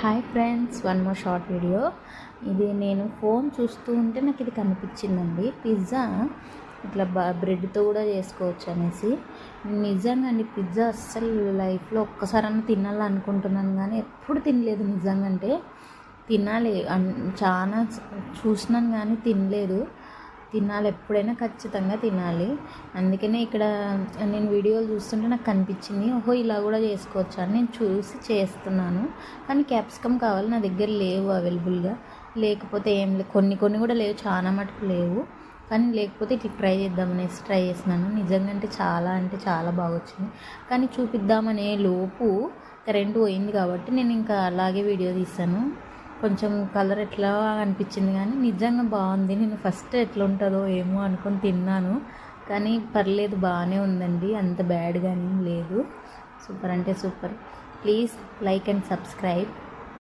Hi friends, one more short video. ఇది నేను phone చూస్తూ ఉంటే నాకు ఇది కనిపించిందండి. పిజ్జా ఇట్లా బ్రెడ్తో కూడా చేసుకోవచ్చు అనేసి. నిజంగా అండి, పిజ్జా అస్సలు లైఫ్లో ఒక్కసారన్నా తినాలనుకుంటున్నాను, కానీ ఎప్పుడు తినలేదు. నిజంగా అంటే తినాలి చాలా చూసినాను కానీ తినలేదు. తినాలి, ఎప్పుడైనా ఖచ్చితంగా తినాలి. అందుకనే ఇక్కడ నేను వీడియోలు చూస్తుంటే నాకు కనిపించింది, ఓహో ఇలా కూడా చేసుకోవచ్చు అని నేను చూసి చేస్తున్నాను. కానీ క్యాప్సికమ్ కావాలి, నా దగ్గర లేవు అవైలబుల్గా. లేకపోతే ఏం లేవు, కొన్ని కూడా లేవు, చాలా మటుకు లేవు. కానీ లేకపోతే ఇట్లా ట్రై చేద్దామనేసి ట్రై చేసినాను. నిజంగా అంటే చాలా బాగా వచ్చింది. కానీ చూపిద్దామనే లోపు కరెంటు పోయింది కాబట్టి నేను ఇంకా అలాగే వీడియో తీశాను. కొంచెం కలర్ ఎట్లా అనిపించింది, కానీ నిజంగా బాగుంది. నేను ఫస్ట్ ఎట్లా ఉంటుందో ఏమో అనుకొని తిన్నాను, కానీ పర్లేదు, బాగానే ఉందండి. అంత బ్యాడ్గా ఏం లేదు. సూపర్ అంటే super. Please like and subscribe.